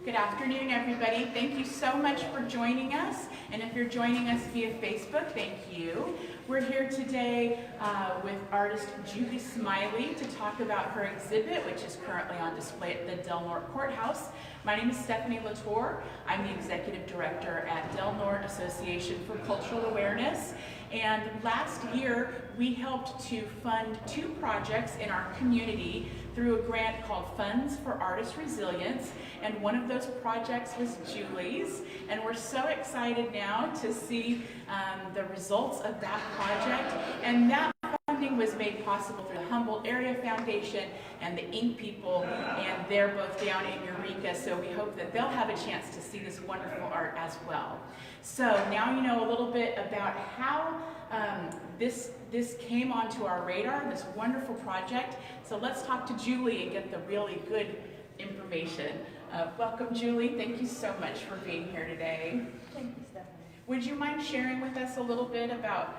Good afternoon, everybody. Thank you so much for joining us. And if you're joining us via Facebook, thank you. We're here today with artist Julie Smiley to talk about her exhibit, which is currently on display at the Del Norte Courthouse. My name is Stephanie Latour. I'm the Executive Director at Del Norte Association for Cultural Awareness. And last year, we helped to fund 2 projects in our community through a grant called Funds for Artist Resilience. And one of those projects was Julie's. And we're so excited now to see the results of that project. And that funding was made possible through the Humboldt Area Foundation and the Ink people, and they're both down in Eureka, so we hope that they'll have a chance to see this wonderful art as well. So now you know a little bit about how this came onto our radar, this wonderful project. So let's talk to Julie and get the really good information. Welcome, Julie. Thank you so much for being here today. Thank you, Stephanie. Would you mind sharing with us a little bit about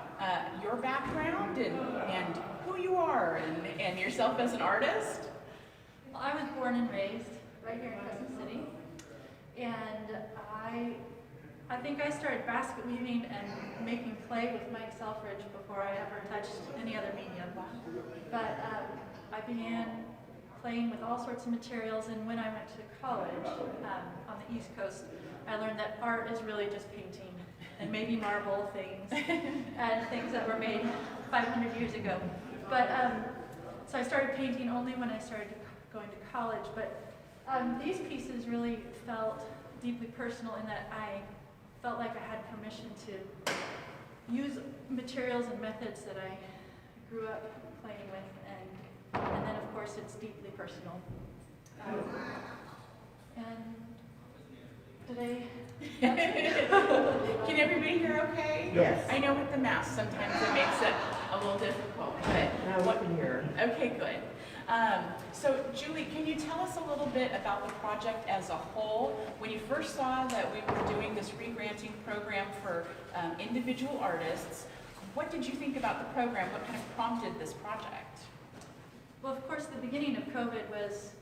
your background and who you are and yourself as an artist? Well, I was born and raised right here in Crescent City, and I think I started basket weaving and making clay with Mike Selfridge before I ever touched any other medium. But I began playing with all sorts of materials, and when I went to college on the East Coast, I learned that art is really just painting and maybe marble things and things that were made 500 years ago. But so I started painting only when I started going to college. But these pieces really felt deeply personal in that I felt like I had permission to use materials and methods that I grew up playing with, and then of course it's deeply personal. And today, Can everybody hear okay? Yes. I know with the mask sometimes it makes it a little difficult, but Now we can hear. okay, good. So Julie, can you tell us a little bit about the project as a whole? When you first saw that we were doing this re-granting program for individual artists, what did you think about the program? What kind of prompted this project? well, of course, the beginning of COVID was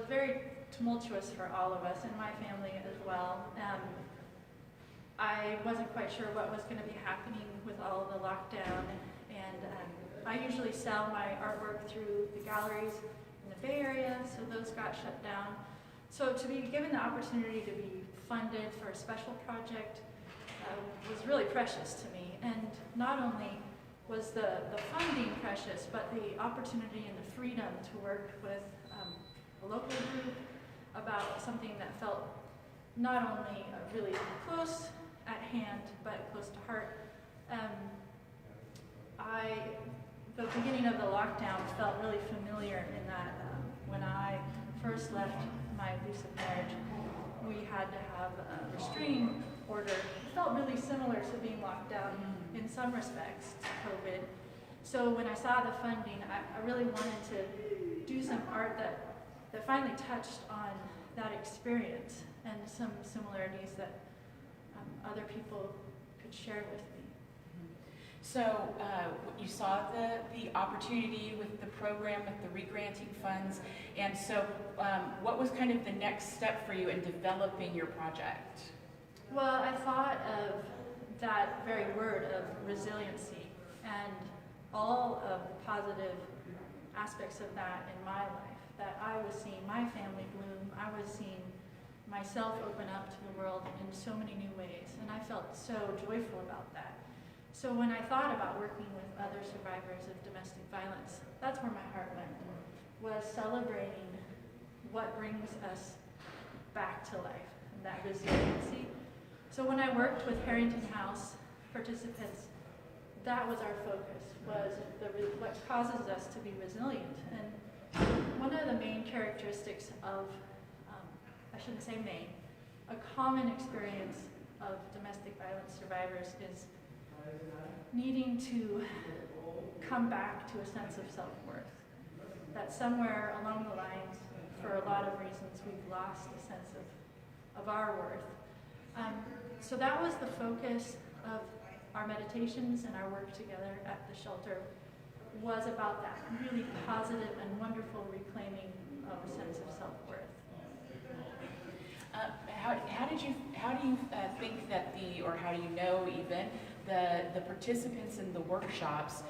very tumultuous for all of us, and my family as well. I wasn't quite sure what was going to be happening with all the lockdown, and I usually sell my artwork through the galleries in the Bay Area, so those got shut down. So to be given the opportunity to be funded for a special project was really precious to me, and not only was the funding precious, but the opportunity and the freedom to work with a local group about something that felt not only really close at hand, but close to heart. The beginning of the lockdown felt really familiar in that when I first left my abusive marriage, we had to have a restraining order. It felt really similar to being locked down in some respects to COVID. So when I saw the funding, I really wanted to do some art that finally touched on that experience and some similarities that other people could share with me. So you saw the opportunity with the program, with the re-granting funds, and so what was kind of the next step for you in developing your project? Well, I thought of that very word of resiliency and all of the positive aspects of that in my life, that I was seeing my family bloom, I was seeing myself open up to the world in so many new ways, and I felt so joyful about that. So when I thought about working with other survivors of domestic violence, that's where my heart went, was celebrating what brings us back to life, and that resiliency. So when I worked with Harrington House participants, that was our focus, was what causes us to be resilient. And one of the main characteristics of, I shouldn't say main, a common experience of domestic violence survivors is needing to come back to a sense of self-worth. That somewhere along the lines, for a lot of reasons, we've lost a sense of our worth. So that was the focus of our meditations and our work together at the shelter, was about that really positive and wonderful reclaiming of a sense of self-worth. How do you think that or how do you know even the participants in the workshops,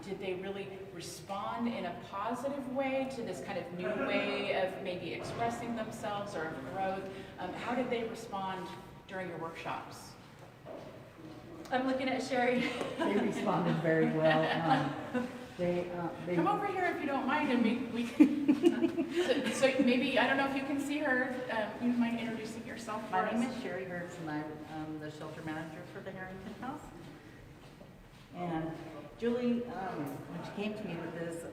did they really respond in a positive way to this kind of new way of maybe expressing themselves or growth? How did they respond during your workshops? I'm looking at Sherry. They responded very well. They Come over here if you don't mind, and we so maybe, I don't know if you can see her, you mind introducing yourself for My us? name is Sherry Hertz, and I'm the shelter manager for the Harrington House. And Julie, when she came to me with this,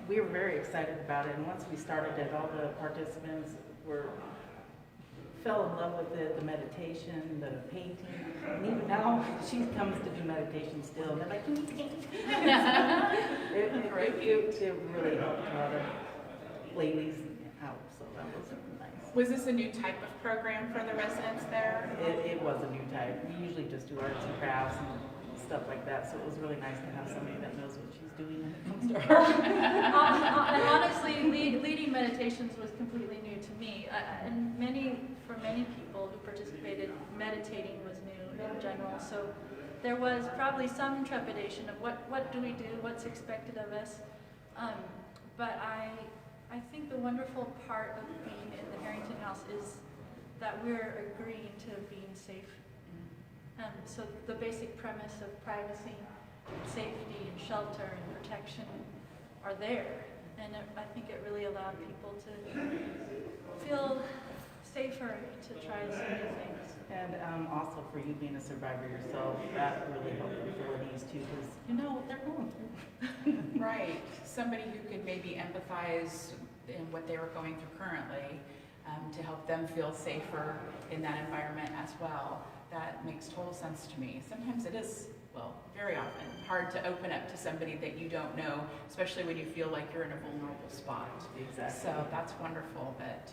we were very excited about it. And once we started it, all the participants fell in love with it, the meditation, the painting. And even now, she comes to do meditation still. And they're like, can you paint? It really helped a lot of ladies out, so that was nice. Was this a new type of program for the residents there? It was a new type. We usually just do arts and crafts and stuff like that, so it was really nice to have somebody that knows what she's doing when it comes to art. And honestly, leading meditations was completely new to me. And for many people who participated, meditating was new in general. So there was probably some trepidation of what do we do, what's expected of us. But I think the wonderful part of being in the Harrington House is that we're agreeing to being safe. So the basic premise of privacy, safety, and shelter and protection are there. And I think it really allowed people to feel safer to try some new things. And also for you being a survivor yourself, that really helped them feel at ease too, because you know what they're going through. Right, somebody who could maybe empathize in what they were going through currently, to help them feel safer in that environment as well. That makes total sense to me. Sometimes it is, well, very often, hard to open up to somebody that you don't know, especially when you feel like you're in a vulnerable spot. Exactly. So that's wonderful that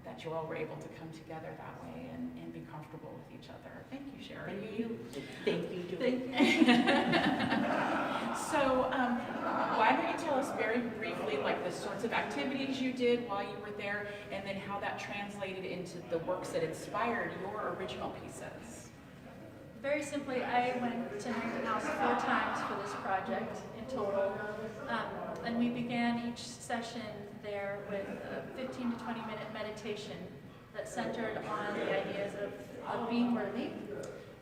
that you all were able to come together that way and be comfortable with each other. Thank you, Sherry. Thank you. Thank you, Julie. Thank you. So why don't you tell us very briefly, like the sorts of activities you did while you were there, and then how that translated into the works that inspired your original pieces? Very simply, I went to Harrington House 4 times for this project in total. And we began each session there with a 15 to 20 minute meditation that centered on the ideas of being worthy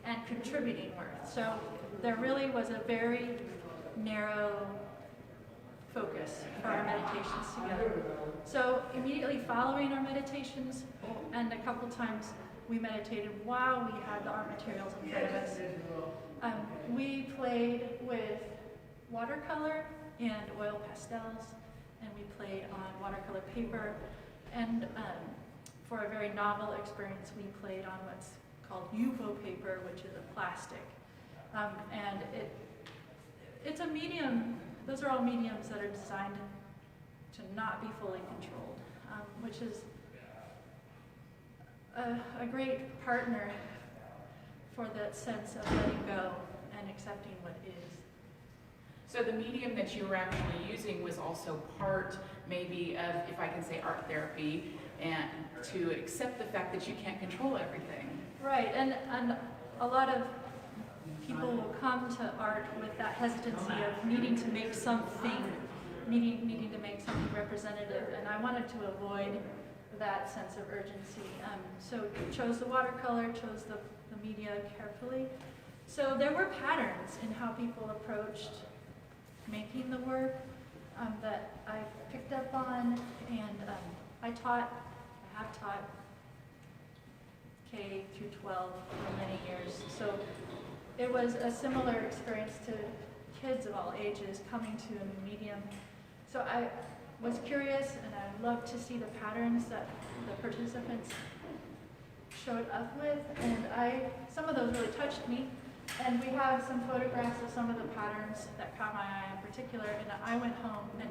and contributing worth. So there really was a very narrow focus for our meditations together. So immediately following our meditations, and a couple times we meditated while we had the art materials in front of us, we played with watercolor and oil pastels, and we played on watercolor paper, and for a very novel experience, we played on what's called UFO paper, which is a plastic. And it's a medium, those are all mediums that are designed to not be fully controlled, which is a great partner for that sense of letting go and accepting what is. So the medium that you were actually using was also part, maybe, of, if I can say, art therapy, and to accept the fact that you can't control everything. Right, and a lot of people will come to art with that hesitancy of needing to make something, needing to make something representative, and I wanted to avoid that sense of urgency. So chose the watercolor, chose the media carefully. So there were patterns in how people approached making the work that I picked up on, and I have taught K through 12 for many years. So it was a similar experience to kids of all ages coming to a new medium. So I was curious, and I loved to see the patterns that the participants showed up with, and some of those really touched me. And we have some photographs of some of the patterns that caught my eye in particular, and I went home, and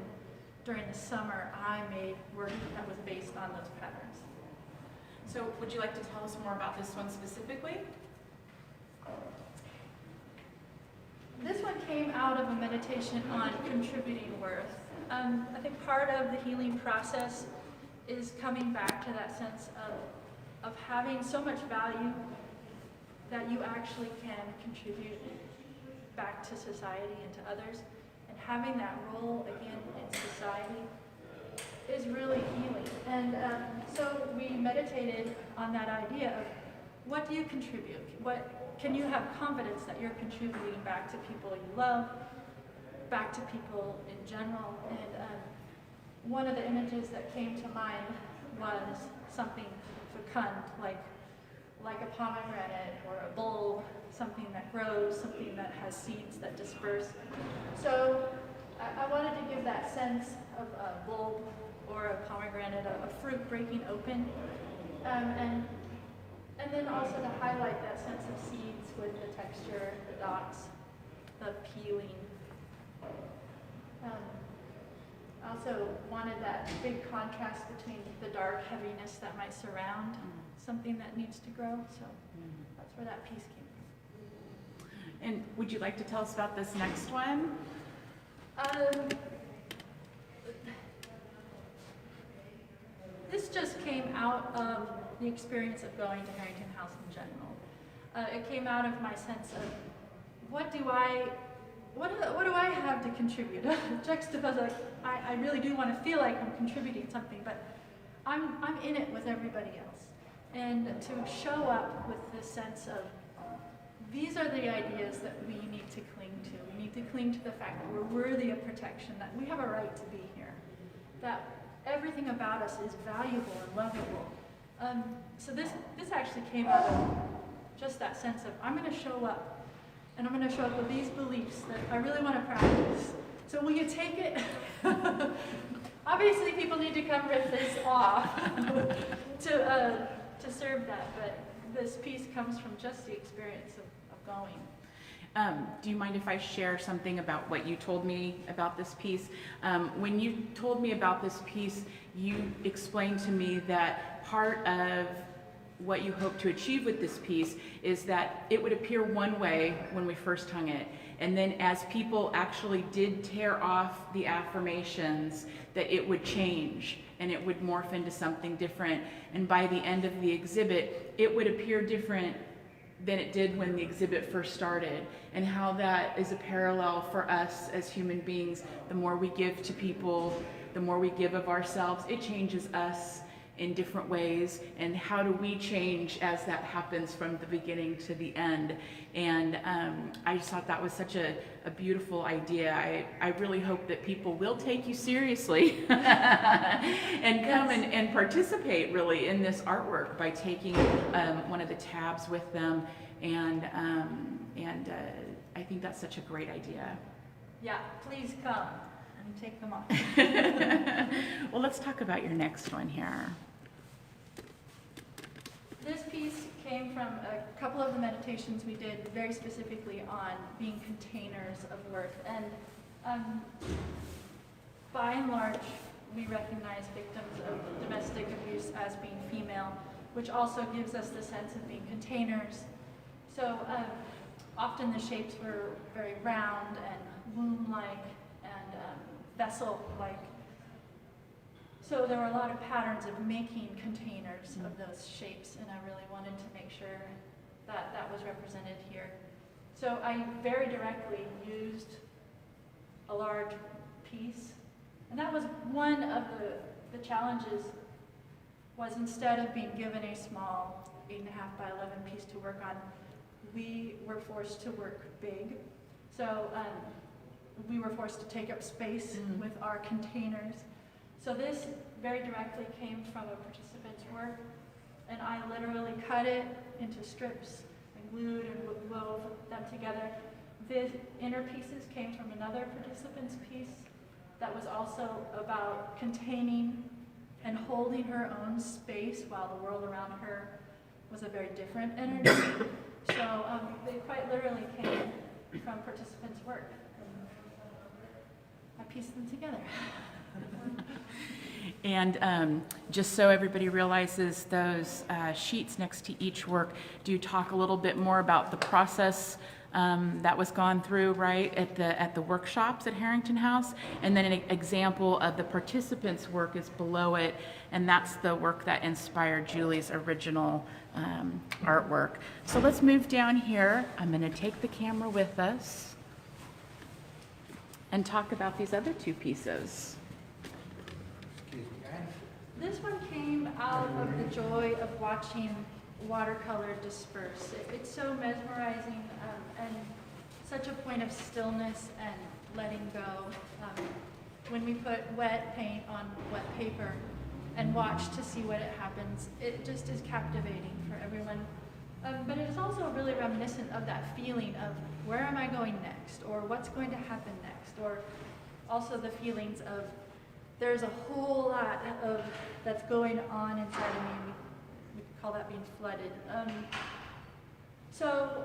during the summer I made work that was based on those patterns. So would you like to tell us more about this one specifically? This one came out of a meditation on contributing worth. I think part of the healing process is coming back to that sense of having so much value that you actually can contribute back to society and to others, and having that role again in society is really healing. And so we meditated on that idea of what do you contribute? What can you have confidence that you're contributing back to people you love, back to people in general? And one of the images that came to mind was something fecund, like a pomegranate or a bulb, something that grows, something that has seeds that disperse. So I wanted to give that sense of a bulb or a pomegranate, a fruit breaking open, and then also to highlight that sense of seeds with the texture, the dots, the peeling. Also wanted that big contrast between the dark heaviness that might surround something that needs to grow. So that's where that piece came from. And would you like to tell us about this next one? This just came out of the experience of going to Harrington House in general. It came out of my sense of what do I have to contribute? Juxtaposed, like I really do want to feel like I'm contributing something, but I'm in it with everybody else. And to show up with this sense of these are the ideas that we need to cling to. We need to cling to the fact that we're worthy of protection, that we have a right to be here, that everything about us is valuable and lovable. So this actually came out of just that sense of I'm going to show up, and I'm going to show up with these beliefs that I really want to practice. So will you take it? Obviously, people need to come with this awe to serve that, but this piece comes from just the experience of going. Do you mind if I share something about what you told me about this piece? When you told me about this piece, you explained to me that part of what you hope to achieve with this piece is that it would appear one way when we first hung it, and then as people actually did tear off the affirmations, that it would change and it would morph into something different, and by the end of the exhibit it would appear different than it did when the exhibit first started, and how that is a parallel for us as human beings. The more we give to people, the more we give of ourselves, it changes us in different ways, and how do we change as that happens from the beginning to the end. And I just thought that was such a beautiful idea. I really hope that people will take you seriously and come and participate really in this artwork by taking one of the tabs with them, and I think that's such a great idea. Yeah, please come and take them off. Well, let's talk about your next one here. This piece came from a couple of the meditations we did very specifically on being containers of worth. And by and large, we recognize victims of domestic abuse as being female, which also gives us the sense of being containers. So often the shapes were very round and womb-like and vessel-like. So there were a lot of patterns of making containers of those shapes, and I really wanted to make sure that that was represented here. So I very directly used a large piece, and that was one of the challenges, was instead of being given a small 8.5 by 11 piece to work on, we were forced to work big. So we were forced to take up space with our containers. So this very directly came from a participant's work, and I literally cut it into strips and glued and wove them together. The inner pieces came from another participant's piece that was also about containing and holding her own space while the world around her was a very different energy. So they quite literally came from participants' work. I pieced them together. And just so everybody realizes, those sheets next to each work do talk a little bit more about the process that was gone through, right, at the workshops at Harrington House. And then an example of the participants' work is below it, and that's the work that inspired Julie's original artwork. So let's move down here. I'm going to take the camera with us and talk about these other two pieces. This one came out of the joy of watching watercolor disperse. It's so mesmerizing and such a point of stillness and letting go. When we put wet paint on wet paper and watch to see what happens, it just is captivating for everyone. But it's also really reminiscent of that feeling of where am I going next, or what's going to happen next, or also the feelings of there's a whole lot of that's going on inside of me. We call that being flooded. So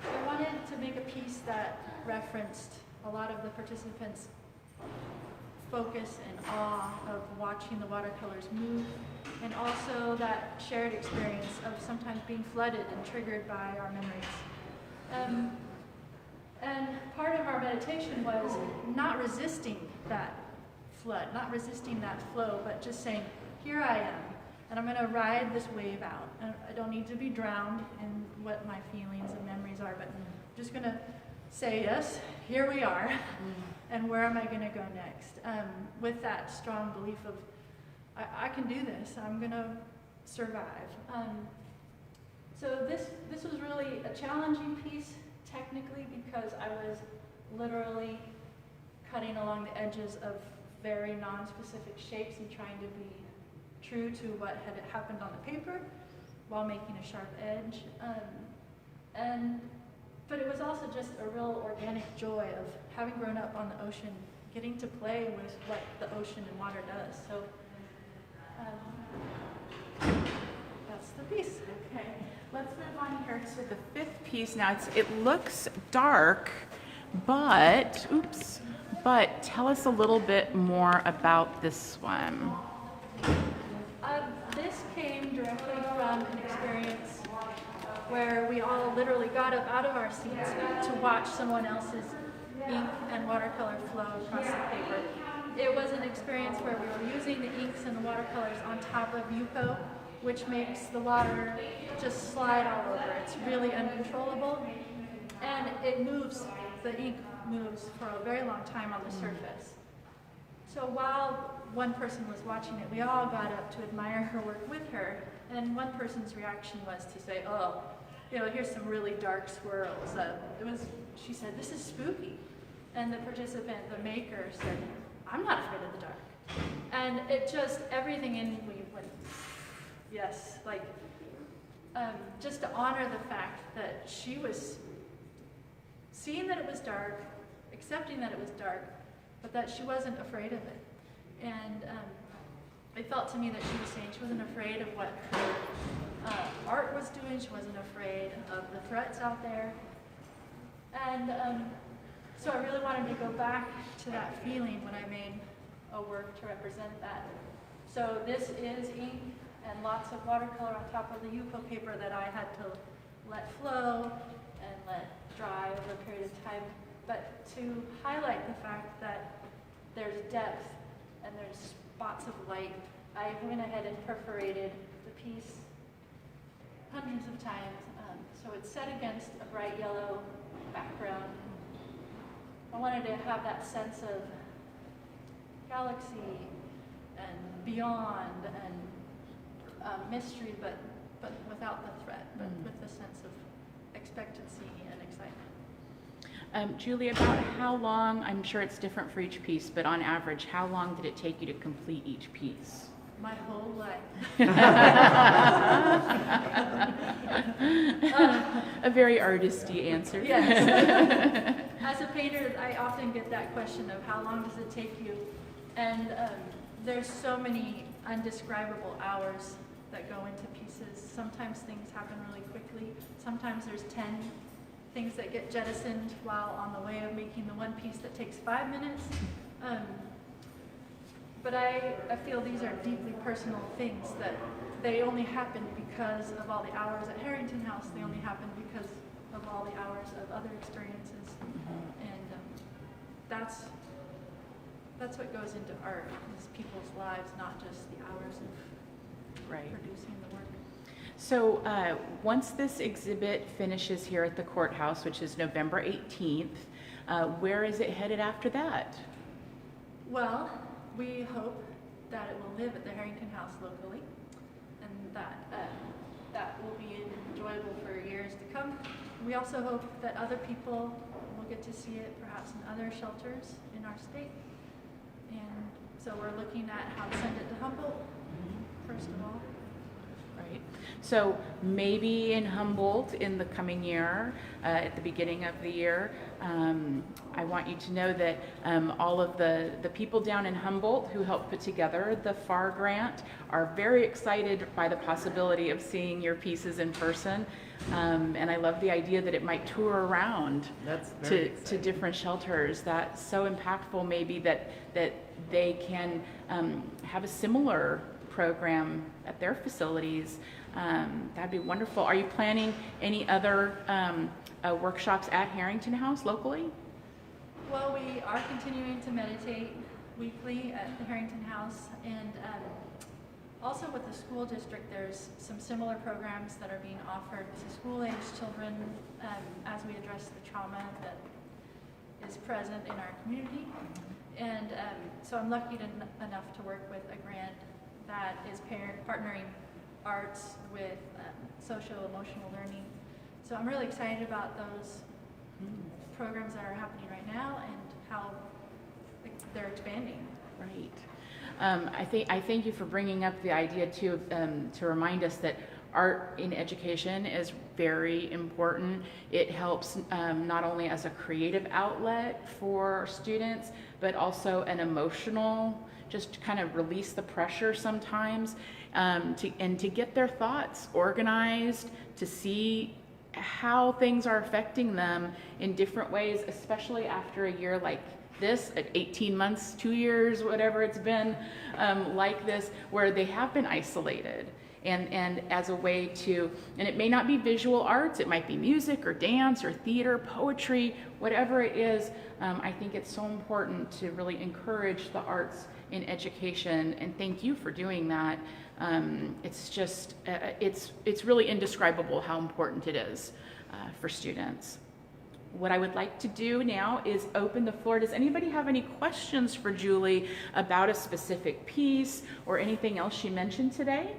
I wanted to make a piece that referenced a lot of the participants' focus and awe of watching the watercolors move, and also that shared experience of sometimes being flooded and triggered by our memories. And part of our meditation was not resisting that flood, not resisting that flow, but just saying, here I am, and I'm going to ride this wave out. And I don't need to be drowned in what my feelings and memories are, but I'm just going to say, yes, here we are, and where am I going to go next? With that strong belief of, I can do this, I'm going to survive. So this was really a challenging piece technically, because I was literally cutting along the edges of very non-specific shapes and trying to be true to what had happened on the paper while making a sharp edge. But it was also just a real organic joy of having grown up on the ocean, getting to play with what the ocean and water does. So that's the piece. Okay, let's move on here to the fifth piece. Now it looks dark, but tell us a little bit more about this one. This came directly from an experience where we all literally got up out of our seats to watch someone else's ink and watercolor flow across the paper. It was an experience where we were using the inks and the watercolors on top of Yuko, which makes the water just slide all over. It's really uncontrollable, and it moves, the ink moves for a very long time on the surface. So while one person was watching it, we all got up to admire her work with her, and one person's reaction was to say, oh, here's some really dark swirls. She said, this is spooky. And the participant, the maker, said, I'm not afraid of the dark. And it just, everything in me went, yes, like, just to honor the fact that she was seeing that it was dark, accepting that it was dark, but that she wasn't afraid of it. And it felt to me that she was saying she wasn't afraid of what her art was doing, she wasn't afraid of the threats out there. And so I really wanted to go back to that feeling when I made a work to represent that. So this is ink and lots of watercolor on top of the Yuko paper that I had to let flow and let dry over a period of time, but to highlight the fact that there's depth and there's spots of light. I went ahead and perforated the piece hundreds of times, so it's set against a bright yellow background. I wanted to have that sense of galaxy and beyond and mystery, but without the threat, but with the sense of expectancy and excitement. Julie, about how long, I'm sure it's different for each piece, but on average, how long did it take you to complete each piece? My whole life. A very artisty answer. Yes. As a painter, I often get that question of how long does it take you? And there's so many undescribable hours that go into pieces. Sometimes things happen really quickly. Sometimes there's 10 things that get jettisoned while on the way of making the one piece that takes 5 minutes. But I feel these are deeply personal things, that they only happen because of all the hours at Harrington House. They only happen because of all the hours of other experiences. And that's what goes into art, is people's lives, not just the hours of Right. producing the work. So once this exhibit finishes here at the courthouse, which is November 18th, where is it headed after that? Well, we hope that it will live at the Harrington House locally, and that will be enjoyable for years to come. We also hope that other people will get to see it perhaps in other shelters in our state. And so we're looking at how to send it to Humboldt, first of all. Right. So maybe in Humboldt in the coming year, at the beginning of the year, I want you to know that all of the people down in Humboldt who helped put together the FAR grant are very excited by the possibility of seeing your pieces in person. And I love the idea that it might tour around That's very to different shelters. That's so impactful, maybe that they can have a similar program at their facilities. That'd be wonderful. Are you planning any other workshops at Harrington House locally? Well, we are continuing to meditate weekly at the Harrington House, and also with the school district, there's some similar programs that are being offered to school-aged children as we address the trauma that is present in our community. And so I'm lucky enough to work with a grant that is partnering arts with social-emotional learning. So I'm really excited about those programs that are happening right now and how they're expanding. Right. I thank you for bringing up the idea too, to remind us that art in education is very important. It helps not only as a creative outlet for students, but also an emotional, just to kind of release the pressure sometimes, and to get their thoughts organized, to see how things are affecting them in different ways, especially after a year like this, at 18 months, 2 years, whatever it's been, like this, where they have been isolated. And as a way to, and it may not be visual arts, it might be music or dance or theater, poetry, whatever it is. I think it's so important to really encourage the arts in education, and thank you for doing that. It's just, it's really indescribable how important it is for students. What I would like to do now is open the floor. Does anybody have any questions for Julie about a specific piece or anything else she mentioned today?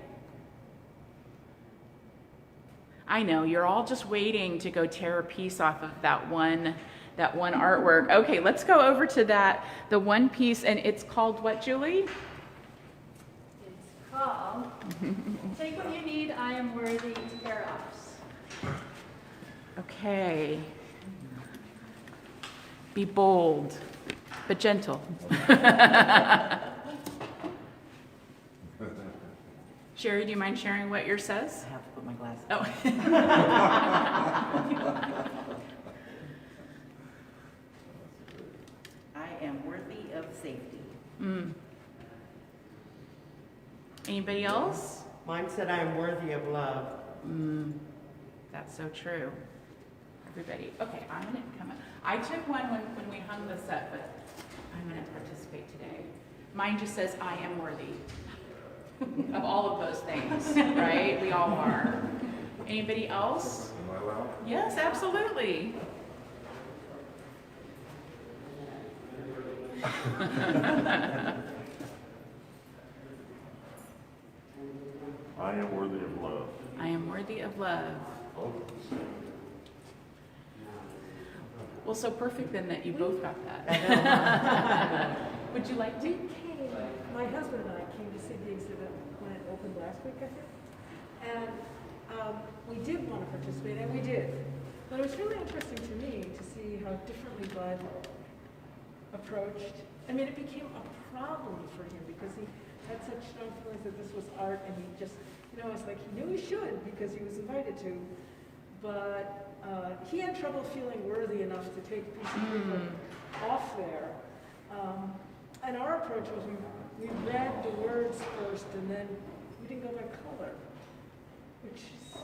I know, you're all just waiting to go tear a piece off of that one artwork. Okay, let's go over to the one piece, and it's called what, Julie? It's called Take What You Need, I Am Worthy, Tear-Offs. Okay. Be bold, but gentle. Sherry, do you mind sharing what yours says? I have to put my glasses Oh. I am worthy of safety. Anybody else? Mine said I am worthy of love. That's so true. Everybody. Okay, I'm going to come up. I took one when we hung this up, but I'm going to participate today. Mine just says, I am worthy of all of those things, right? We all are. Anybody else? Am I allowed? Yes, absolutely. I am worthy of love. I am worthy of love. Well, so perfect then that you both got that. Would you like to? My husband and I came to see the exhibit when it opened last week, I think. And we did want to participate, and we did. But it was really interesting to me to see how differently Bud approached. I mean, it became a problem for him because he had such strong feelings that this was art, and he just, it's like he knew he should because he was invited to. But he had trouble feeling worthy enough to take a piece of paper off there. And our approach was we read the words first, and then we didn't go by color. which is,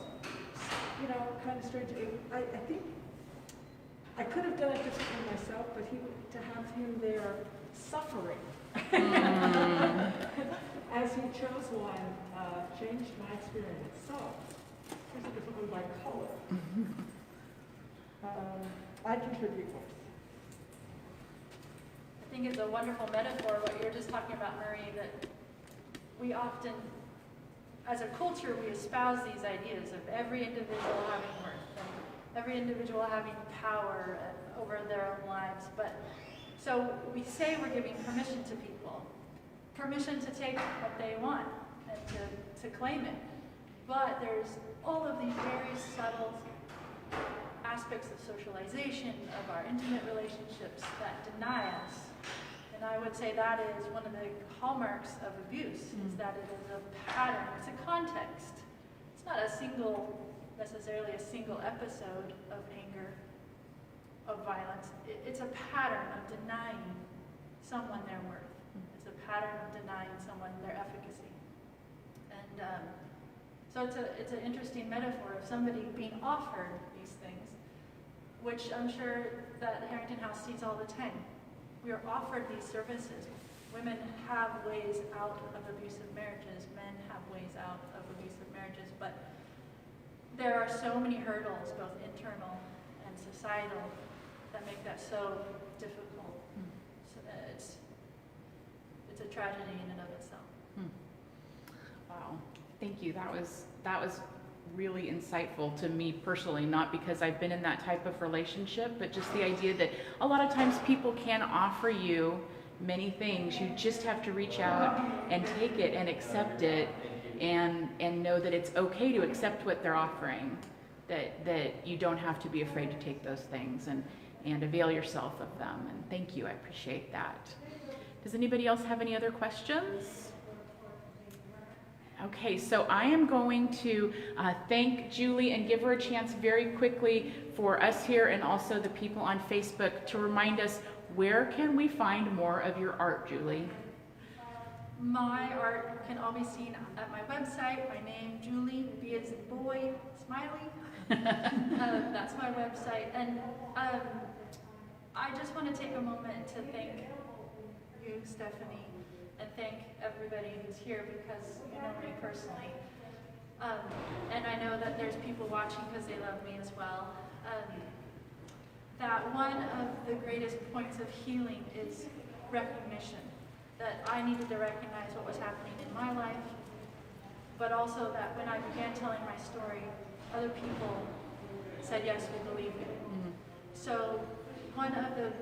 you know, kind of strange. I think I could have done it differently myself, but to have him there suffering as he chose one changed my experience. So here's a different one by color. I contribute voice. I think it's a wonderful metaphor, what you were just talking about, Marie, that we often, as a culture, we espouse these ideas of every individual having worth, and every individual having power over their own lives. But so we say we're giving permission to people, permission to take what they want and to claim it. But there's all of these very subtle aspects of socialization, of our intimate relationships that deny us. And I would say that is one of the hallmarks of abuse, is that it is a pattern, it's a context. It's not necessarily a single episode of anger, of violence. It's a pattern of denying someone their worth. It's a pattern of denying someone their efficacy. And so it's an interesting metaphor of somebody being offered these things, which I'm sure that Harrington House sees all the time. We are offered these services. Women have ways out of abusive marriages. Men have ways out of abusive marriages. But there are so many hurdles, both internal and societal, that make that so difficult. So it's a tragedy in and of itself. Wow, thank you. That was really insightful to me personally, not because I've been in that type of relationship, but just the idea that a lot of times people can offer you many things. You just have to reach out and take it and accept it, and know that it's okay to accept what they're offering, that you don't have to be afraid to take those things and avail yourself of them. And thank you, I appreciate that. Does anybody else have any other questions? Okay, so I am going to thank Julie and give her a chance very quickly for us here and also the people on Facebook to remind us, where can we find more of your art, Julie? My art can all be seen at my website. My name, Julie, B as in boy, Smiley. That's my website. And I just want to take a moment to thank you, Stephanie, and thank everybody who's here, because you know me personally. And I know that there's people watching because they love me as well. That one of the greatest points of healing is recognition. That I needed to recognize what was happening in my life, but also that when I began telling my story, other people said, yes, we believe you. So one of the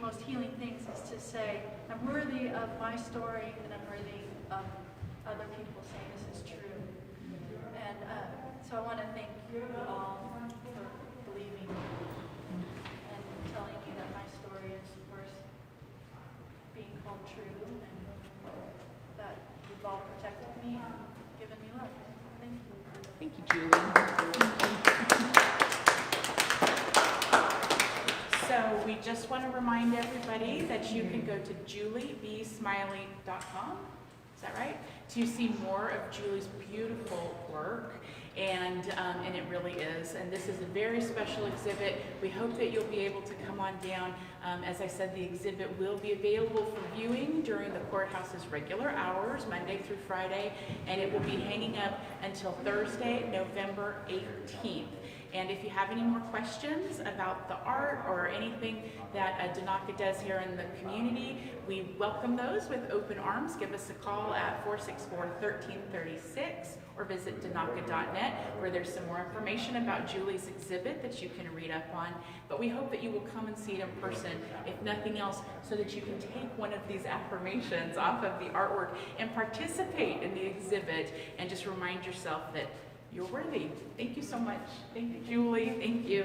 most healing things is to say, I'm worthy of my story, and I'm worthy of other people saying this is true. And so I want to thank you all for believing and telling me that my story is worth being called true, and that you've all protected me and given me love. Thank you. Thank you, Julie. So we just want to remind everybody that you can go to juliebsmiley.com, is that right? To see more of Julie's beautiful work, and it really is. And this is a very special exhibit. We hope that you'll be able to come on down. As I said, the exhibit will be available for viewing during the courthouse's regular hours, Monday through Friday, and it will be hanging up until Thursday, November 18th. And if you have any more questions about the art or anything that Danaka does here in the community, we welcome those with open arms. Give us a call at 464-1336 or visit danaka.net, where there's some more information about Julie's exhibit that you can read up on. But we hope that you will come and see it in person, if nothing else, so that you can take one of these affirmations off of the artwork and participate in the exhibit, and just remind yourself that you're worthy. Thank you so much. Thank you, Julie. Thank you.